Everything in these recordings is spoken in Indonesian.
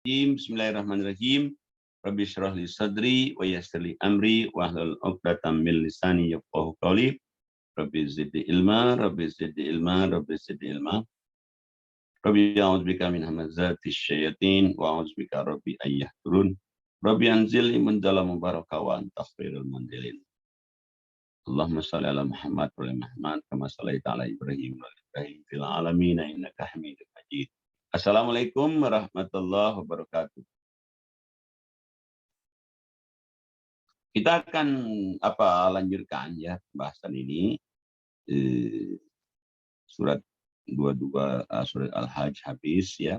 Bismillahirrahmanirrahim. Rabbi shrah li sadri wa yassir li amri wahlul 'uqdatam min lisani yafqahu qawli. Rabbi zidni ilma, Rabbi zidni ilma, Rabbi zidni ilma. Rabbi a'udzubika min hamazati syayatin wa a'udzubika rabbi ayyahdurun. Rabbi anzilni munzala mubaraka wa anta khairul munzilin. Allahumma shalli ala Muhammad wa ala Muhammad kama shallaita ala Ibrahim wa ala Ibrahim fil alamin innaka Hamidum Majid. Assalamualaikum warahmatullahi wabarakatuh. Kita akan lanjutkan ya bahasan ini surat 22 surat Al-Hajj habis ya.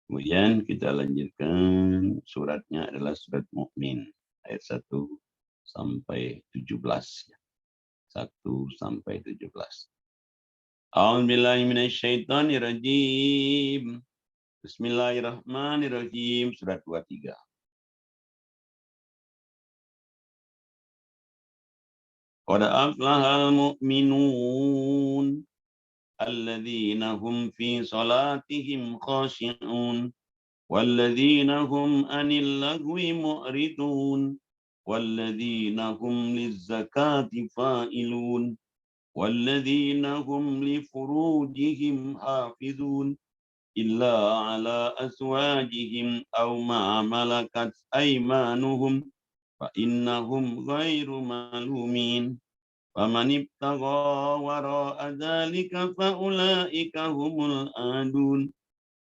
Kemudian kita lanjutkan suratnya adalah surat Mukmin ayat 1 sampai 17 ya. 1 sampai 17. A'udzubillahi minasyaitonirrajim. Bismillahirrahmanirrahim. Surat 23. Qad aflahal mu'minun alladzina hum fi salatihim khashi'un walladzina hum 'anil lagwi mu'ridun walladzina hum lizzakati fa'ilun والذين هم لفروجهم حافظون إلا على أزواجهم أو ما ملكت أيمانهم فإنهم غير ملومين فمن ابتغى وراء ذلك فأولئك هم العادون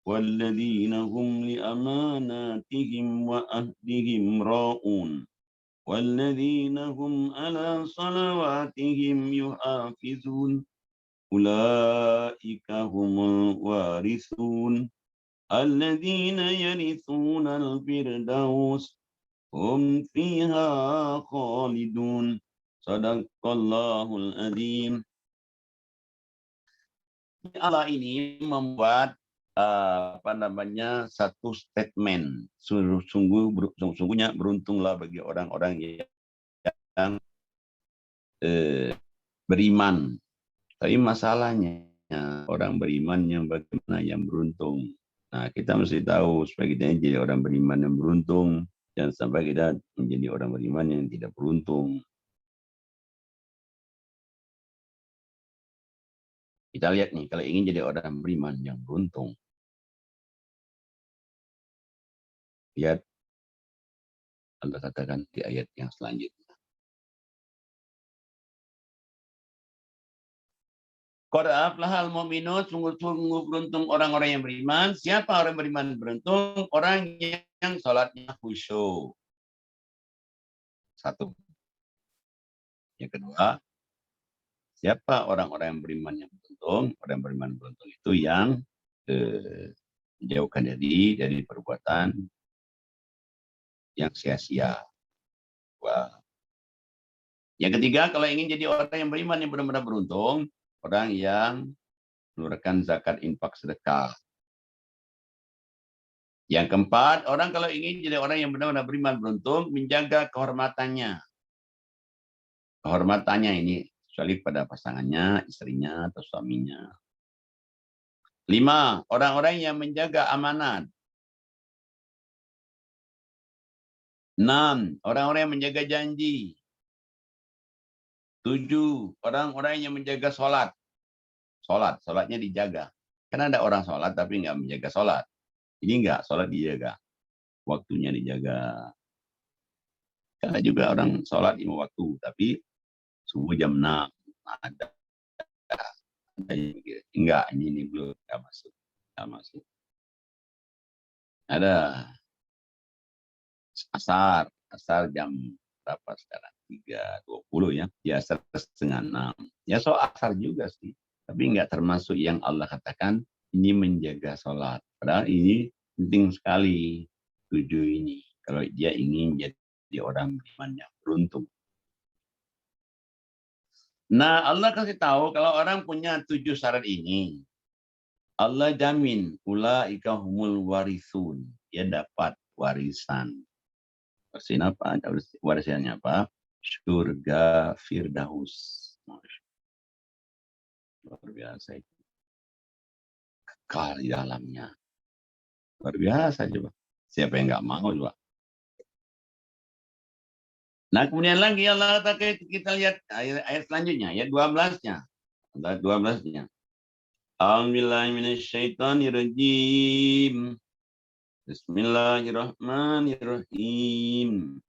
والذين هم لأماناتهم وعهدهم راعون والذين هم على صلواتهم يحافظون أولئك هم الوارثون الذين يرثون الفردوس هم فيها خالدون صدق الله العظيم. Allah ini membuat satu statement, sungguhnya beruntunglah bagi orang-orang yang beriman. Tapi masalahnya orang beriman yang bagaimana yang beruntung. Nah, kita mesti tahu supaya kita jadi orang beriman yang beruntung, jangan sampai kita menjadi orang beriman yang tidak beruntung. Kita lihat nih, kalau ingin jadi orang beriman yang beruntung, lihat Allah katakan di ayat yang selanjutnya. Qad aflahal mu'minun, sungguh-sungguh beruntung orang-orang yang beriman. Siapa orang beriman beruntung? Orang yang salatnya khusyuk. Satu. Yang kedua, siapa orang-orang yang beriman yang beruntung? Orang yang beriman beruntung itu yang menjauhkan diri dari perbuatan yang sia-sia. Wah. Yang ketiga, kalau ingin jadi orang yang beriman yang benar-benar beruntung, orang yang mengeluarkan zakat, infak, sedekah. Yang keempat, orang kalau ingin jadi orang yang benar-benar beriman beruntung, menjaga kehormatannya. Kehormatannya ini kecuali pada pasangannya, istrinya, atau suaminya. 5, orang-orang yang menjaga amanat. 6, orang-orang yang menjaga janji. 7, orang-orang yang menjaga sholat. Sholatnya dijaga. Karena ada orang sholat tapi nggak menjaga sholat. Ini nggak, sholat dijaga. Waktunya dijaga. Karena juga orang sholat 5 waktu, tapi subuh jam 6 ada. Enggak, ini belum, nggak masuk. Ada asar jam berapa sekarang? 3.20 ya. Ya asar setengah 6. Ya asar juga sih. Tapi nggak termasuk yang Allah katakan ini menjaga sholat. Padahal ini penting sekali 7 ini. Kalau dia ingin jadi orang beriman yang beruntung. Nah, Allah kasih tahu kalau orang punya 7 syarat ini, Allah jamin ulaika humul warisun. Dia dapat warisan. Warisannya apa? Surga Firdaus. Luar biasa itu. kekal di dalamnya. Luar biasa coba. Siapa yang nggak mau coba. Nah kemudian lagi Allah katakan, kita lihat ayat selanjutnya, ayat 12-nya. Ayat 12-nya. A'udzubillahiminasyaitonirrajim. Bismillahirrahmanirrahim.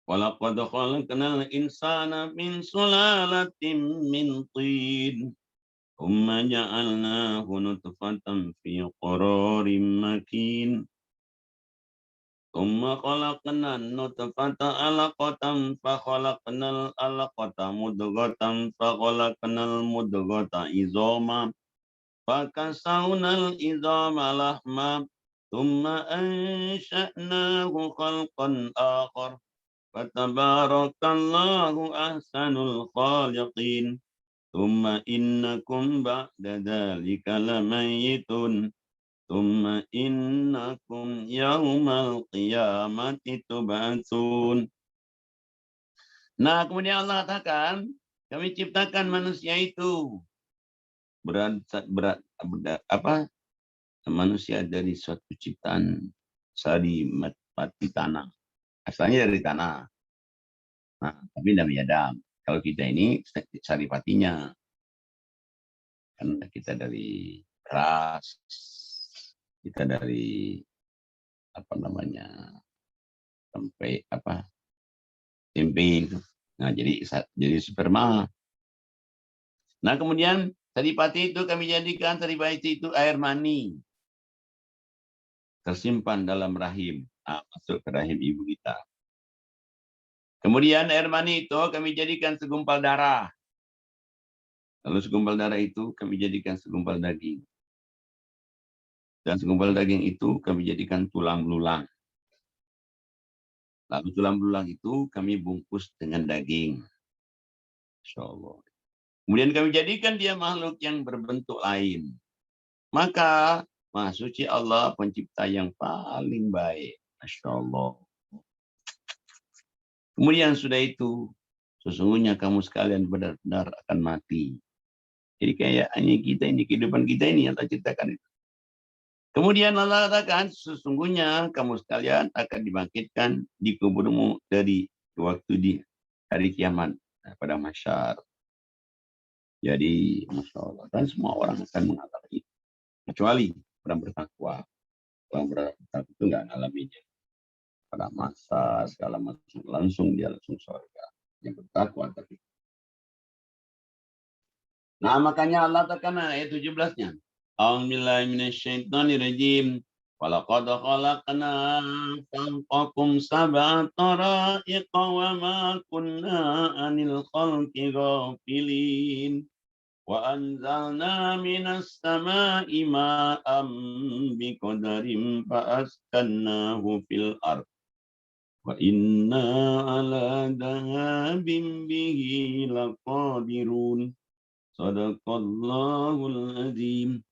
Walaqad khalaqnal insana min sulalatin min tin. Thumma ja'alnahu nutfatan fi qararin makin. Thumma khalaqnan nutfata 'alaqatan fa khalaqnal 'alaqata mudghatan fa khalaqnal mudghata izama fa kasawnal izama lahma thumma ansha'nahu khalqan akhar fatabarakallahu ahsanul khaliqin. Thumma innakum ba'da dzalika lamayitun. Thumma innakum yaumal qiyamati tub'atsun. Nah, kemudian Allah katakan, kami ciptakan manusia itu manusia dari suatu ciptaan sari mati tanah. Asalnya dari tanah. Nah, tapi Nabi Adam. Kalau kita ini saripatinya. Kan kita dari beras, kita dari tempe tempe itu. Nah, jadi sperma. Nah, kemudian saripati itu kami jadikan saripati itu air mani tersimpan dalam rahim, masuk ke rahim ibu kita. Kemudian air mani itu kami jadikan segumpal darah. Lalu segumpal darah itu kami jadikan segumpal daging. Dan segumpal daging itu kami jadikan tulang belulang. Lalu tulang belulang itu kami bungkus dengan daging. Insya Allah. Kemudian kami jadikan dia makhluk yang berbentuk lain. Maka Maha Suci Allah pencipta yang paling baik. Masya Allah. Kemudian sudah itu, sesungguhnya kamu sekalian benar-benar akan mati. Jadi kayak ini kehidupan kita ini yang Allah ciptakan itu. Kemudian Allah katakan, sesungguhnya kamu sekalian akan dibangkitkan di kuburmu dari waktu di hari kiamat pada mahsyar. Jadi, Masya Allah. Dan semua orang akan mengalami. Kecuali orang bertakwa. Orang bertakwa itu nggak ngalaminnya. Pada masa segala macam langsung dia langsung surga. Yang bertakwa tapi. Nah, makanya Allah katakan ayat 17-nya. A'udzubillahi minasyaitonirrajim. Walaqad khalaqna fawqakum sab'a tara'iqa wa ma kunna 'anil khalqi ghafilin. Wa anzalna minas sama'i ma'am biqadarin fa askannahu fil ardh. Wa inna ala dhahabin bihi laqadirun. Sadaqallahul azim.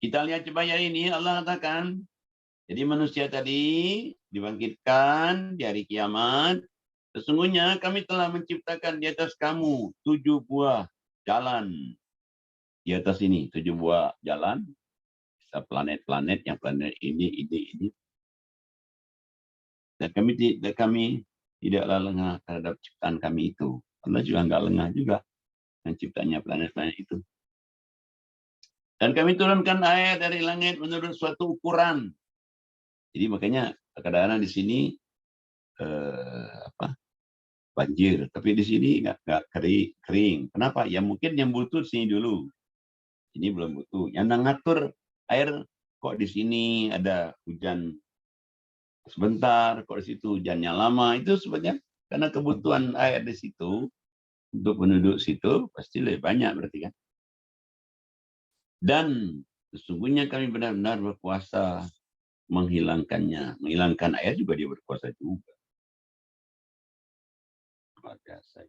Kita lihat coba ya ini Allah katakan. Jadi manusia tadi dibangkitkan di hari kiamat. Sesungguhnya kami telah menciptakan di atas kamu 7 buah jalan. Di atas ini 7 buah jalan. Bisa planet-planet, yang planet ini. Dan kami tidaklah lengah terhadap ciptaan kami itu. Allah juga enggak lengah juga menciptanya planet-planet itu. Dan kami turunkan air dari langit menurut suatu ukuran. Jadi makanya kadang-kadang di sini banjir, tapi di sini nggak kering. Kenapa? Ya mungkin yang butuh sini dulu. Ini belum butuh. Yang ngatur air kok di sini ada hujan sebentar, kok di situ hujannya lama. Itu sebenarnya karena kebutuhan air di situ untuk penduduk situ pasti lebih banyak berarti kan. Dan sesungguhnya kami benar-benar berkuasa menghilangkannya. Menghilangkan air juga dia berkuasa juga. Luar biasa.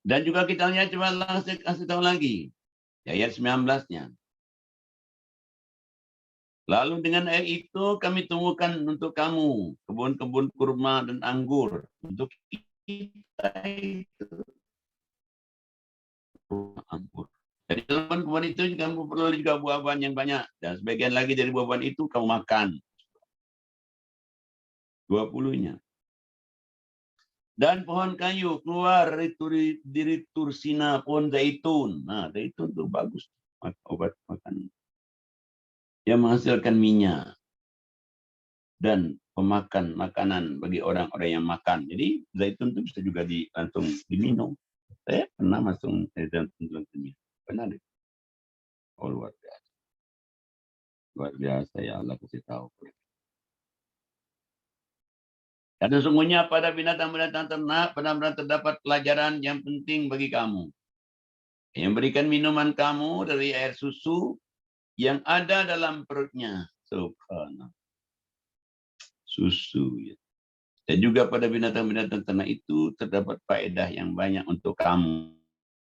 Dan juga kita lihat, coba kasih tahu lagi. Ayat 19-nya. Lalu dengan air itu kami tumbuhkan untuk kamu kebun-kebun kurma dan anggur. Untuk kita itu anggur. Jadi dalam kebun itu kamu perlu juga buah-buahan yang banyak. Dan sebagian lagi dari buah-buahan itu kamu makan. 20-nya. Dan pohon kayu keluar dari tursina, pohon zaitun. Nah, zaitun itu bagus. Obat makan. Yang menghasilkan minyak. Dan pemakan makanan bagi orang-orang yang makan. Jadi zaitun itu bisa juga langsung diminum. Saya pernah masuk zaitun minum. Pernah deh. Oh, luar biasa. Luar biasa ya Allah kasih tahu. Dan sesungguhnya pada binatang-binatang ternak benar-benar terdapat pelajaran yang penting bagi kamu. Yang berikan minuman kamu dari air susu yang ada dalam perutnya. Subhanallah. Susu ya. Dan juga pada binatang-binatang ternak itu terdapat faedah yang banyak untuk kamu.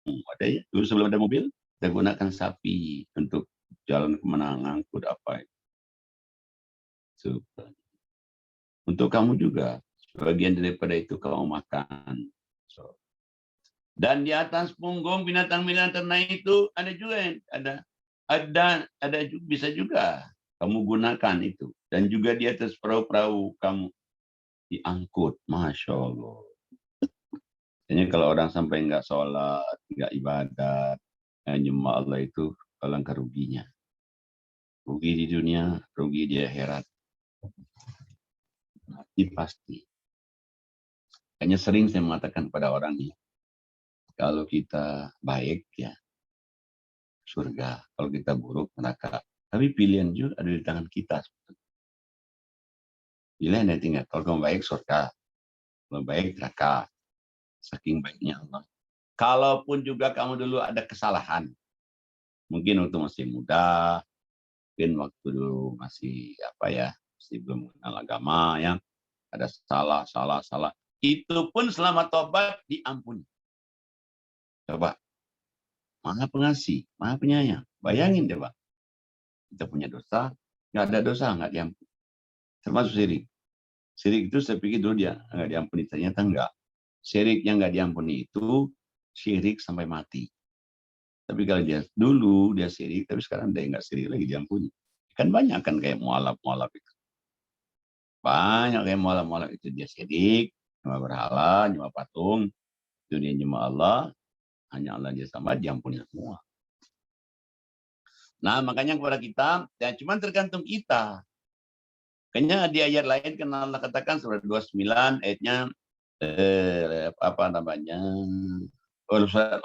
Ada ya, dulu sebelum ada mobil, kita gunakan sapi untuk jalan kemana, ngangkut apa. Untuk kamu juga, sebagian daripada itu kamu makan. Dan di atas punggung binatang-binatang ternak itu ada juga bisa juga kamu gunakan itu. Dan juga di atas perahu-perahu kamu diangkut. Masya Allah. Jadi kalau orang sampai nggak sholat, nggak ibadat, nyembah Allah itu alangkah ruginya. Rugi di dunia, rugi di akhirat. Mati pasti. Kayaknya sering saya mengatakan pada orang ini, kalau kita baik ya surga, kalau kita buruk neraka. Tapi pilihan juga ada di tangan kita. Pilihan yang tinggal. Kalau kamu baik surga, kalau baik neraka. Saking baiknya Allah. Kalaupun juga kamu dulu ada kesalahan, mungkin waktu masih muda, mungkin waktu dulu masih masih belum mengenal agama ya, ada salah. Itu pun selama tobat diampuni. Coba, Maha Pengasih, Maha Penyayang. Bayangin coba, kita punya dosa, nggak ada dosa, nggak diampuni. Termasuk syirik. Syirik itu saya pikir dulu dia nggak diampuni, ternyata enggak. Syirik yang nggak diampuni itu syirik sampai mati. Tapi kalau dia syirik, tapi sekarang dia nggak syirik lagi diampuni. Kan banyak kan kayak mualaf itu. Banyak kayak mualaf itu dia syirik, nyembah berhala, nyembah patung, dunia nyembah Allah, hanya Allah dia sama diampuni semua. Nah makanya kepada kita, ya cuma tergantung kita. Kayaknya di ayat lain kan Allah katakan surat 29 ayatnya surat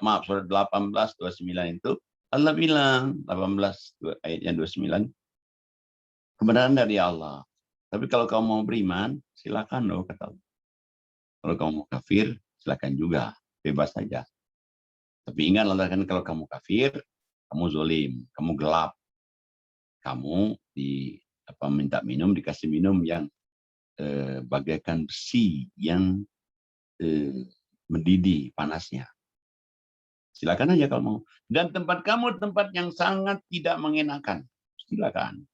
18:29 itu Allah bilang 18 ayatnya 29 kebenaran dari Allah. Tapi kalau kamu mau beriman, silakan loh kata Allah. Kalau kamu mau kafir, silakan juga, bebas saja. Tapi ingat Allah kan kalau kamu kafir, kamu zolim, kamu gelap, kamu minta minum dikasih minum yang bagaikan besi yang mendidih panasnya. Silakan aja kalau mau. Dan tempat kamu tempat yang sangat tidak mengenakan. Silakan.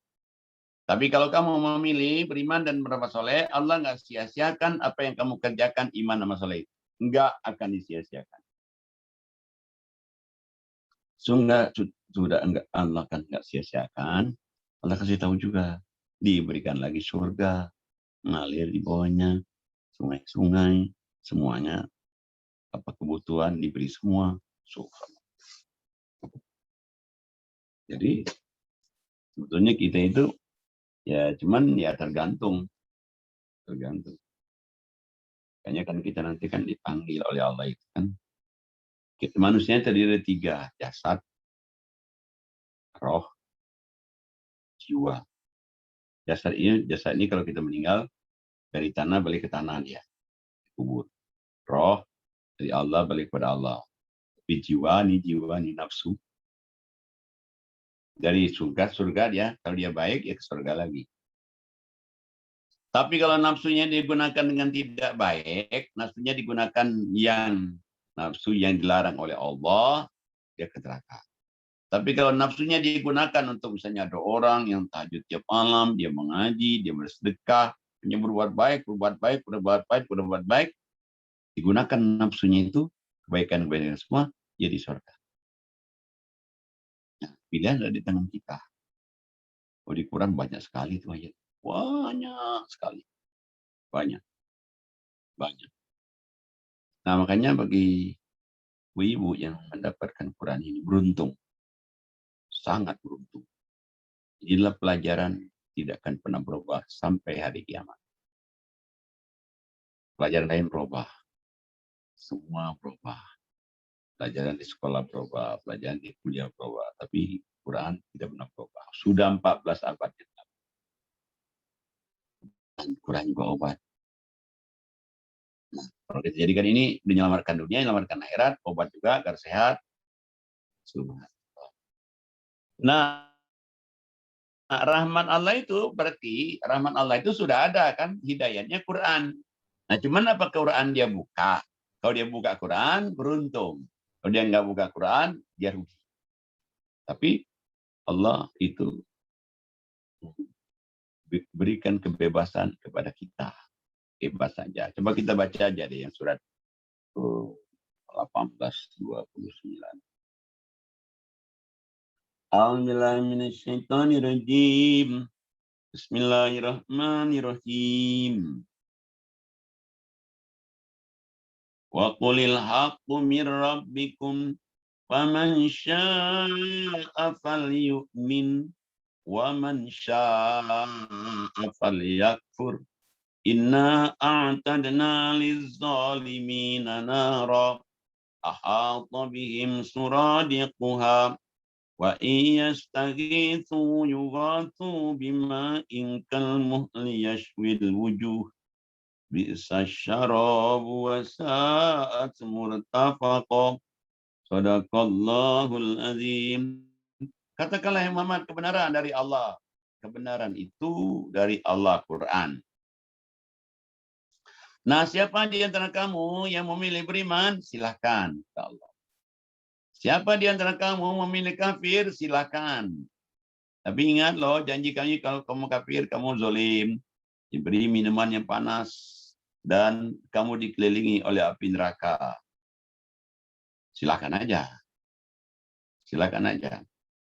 Tapi kalau kamu memilih beriman dan beramal soleh, Allah nggak sia-siakan apa yang kamu kerjakan iman sama soleh. Nggak akan disia-siakan. Sudah enggak, Allah kan nggak sia-siakan. Allah kasih tahu juga. Diberikan lagi surga. Mengalir di bawahnya. Sungai-sungai. Semuanya. Apa kebutuhan diberi semua. Jadi sebetulnya kita itu ya cuman ya tergantung. Kayaknya kan kita nanti kan dipanggil oleh Allah itu kan. Manusia terdiri dari 3, jasad, roh, jiwa. Jasad ini kalau kita meninggal dari tanah balik ke tanah dia, kubur. Roh dari Allah balik kepada Allah. Tapi jiwa nih nafsu. Dari surga dia, kalau dia baik ya ke surga lagi. Tapi kalau nafsunya digunakan dengan tidak baik, nafsunya digunakan yang Nafsu yang dilarang oleh Allah, dia ke neraka. Tapi kalau nafsunya digunakan untuk misalnya ada orang yang tahajud tiap malam, dia mengaji, dia bersedekah, dia berbuat baik, berbuat baik, digunakan nafsunya itu, kebaikan-kebaikan semua, jadi surga. Nah, pilihan ada di tangan kita. Oh, di Quran banyak sekali itu ayat. Banyak sekali. Banyak. Banyak. Nah, makanya bagi ibu-ibu yang mendapatkan Quran ini beruntung. Sangat beruntung. Inilah pelajaran tidak akan pernah berubah sampai hari kiamat. Pelajaran lain berubah. Semua berubah. Pelajaran di sekolah berubah, pelajaran di kuliah berubah. Tapi Quran tidak pernah berubah. Sudah 14 abad. Dan Quran juga obat. Nah, kalau kita jadikan ini menyelamatkan dunia, menyelamatkan akhirat, obat juga agar sehat. Nah, rahmat Allah itu berarti rahmat Allah itu sudah ada kan hidayahnya Quran. Nah, cuman apa Quran dia buka? Kalau dia buka Quran, beruntung. Kalau dia nggak buka Quran, dia rugi. Tapi Allah itu berikan kebebasan kepada kita. Bebas saja. Coba kita baca aja deh yang surat 18:29. A'udzubillahiminasyaitonirrajim. Bismillahirrahmanirrahim. Wa qulil haqqu mir rabbikum faman syaa'a falyu'min wa man syaa'a falyakfur. Inna a'tadna liz-zalimina nara ahata bihim suradiquha wa iyastaghithu yughathu bima'in kalmuhli yashwil wujuh bi'sa syarabu wa sa'at murtafaqa. Sadaqallahul azim. Katakanlah yang Muhammad, kebenaran dari Allah. Kebenaran itu dari Allah Quran. Nah, siapa di antara kamu yang memilih beriman, silahkan. Allah. Siapa di antara kamu memilih kafir, silahkan. Tapi ingat loh, janji kami kalau kamu kafir, kamu zolim. Diberi minuman yang panas. Dan kamu dikelilingi oleh api neraka. Silahkan aja. Silahkan aja.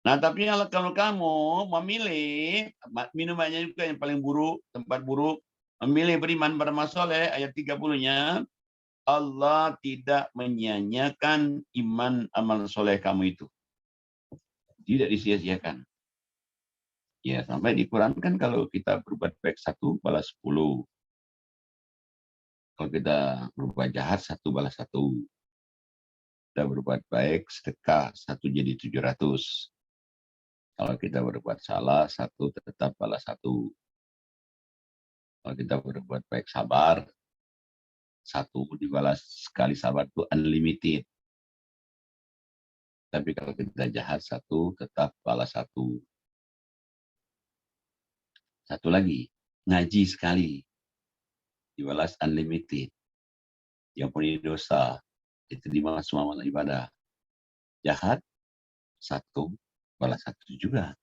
Nah, tapi kalau kamu memilih, minumannya juga yang paling buruk, tempat buruk, memilih beriman beramal soleh, ayat 30-nya, Allah tidak menyia-nyiakan iman amal soleh kamu itu. Tidak disia-siakan. Ya, sampai di Quran kan kalau kita berbuat baik 1, balas 10. Kalau kita berbuat jahat 1, balas 1. Kita berbuat baik, sedekah 1 jadi 700. Kalau kita berbuat salah 1, tetap balas 1. Kalau kita berbuat baik sabar, 1 dibalas sekali sabar itu unlimited. Tapi kalau kita jahat 1, tetap balas 1. Satu lagi, ngaji sekali, dibalas unlimited. Yang punya dosa, diterima semua amal ibadah. Jahat, 1, balas 1 juga.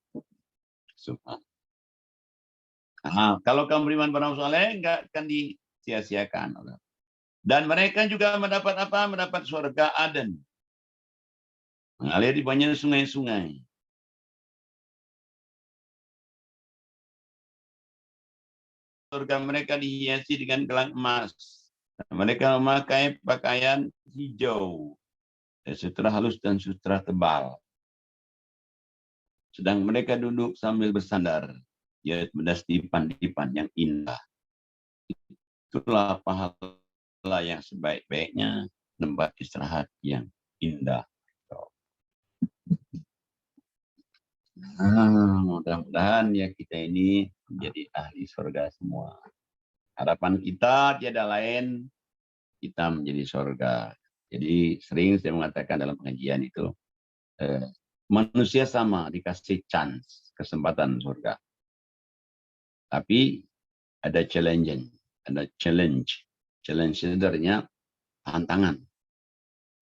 Nah, kalau kamu beriman beramal soleh, enggak akan disia-siakan. Dan mereka juga mendapat apa? Mendapat surga Aden. Mengalir di banyak sungai-sungai. Surga mereka dihiasi dengan gelang emas. Mereka memakai pakaian hijau, sutra halus dan sutra tebal. Sedang mereka duduk sambil bersandar, yaitu dipan-dipan yang indah. Itulah pahala yang sebaik-baiknya, tempat istirahat yang indah. Mudah-mudahan ya kita ini menjadi ahli surga semua. Harapan kita tiada lain, kita menjadi surga. Jadi sering saya mengatakan dalam pengajian itu, manusia sama dikasih chance, kesempatan surga. Tapi ada challenge. Challenge sebenarnya tantangan.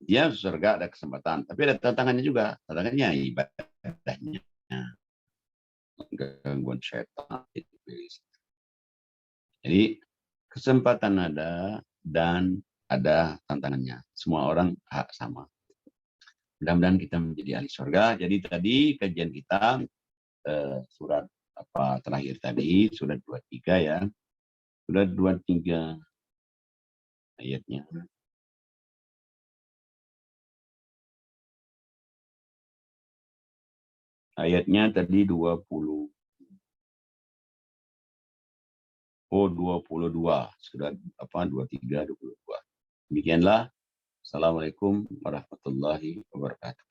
Ya, surga ada kesempatan, tapi ada tantangannya juga. Tantangannya ibadahnya, gangguan setan, iblis. Jadi kesempatan ada dan ada tantangannya. Semua orang hak sama. Mudah-mudahan kita menjadi ahli surga. Jadi tadi kajian kita surat apa terakhir tadi, surat 23 ya. Surat 23 ayatnya. Ayatnya tadi 20. Oh, 22. Surat apa 23 22. Demikianlah. Assalamualaikum warahmatullahi wabarakatuh.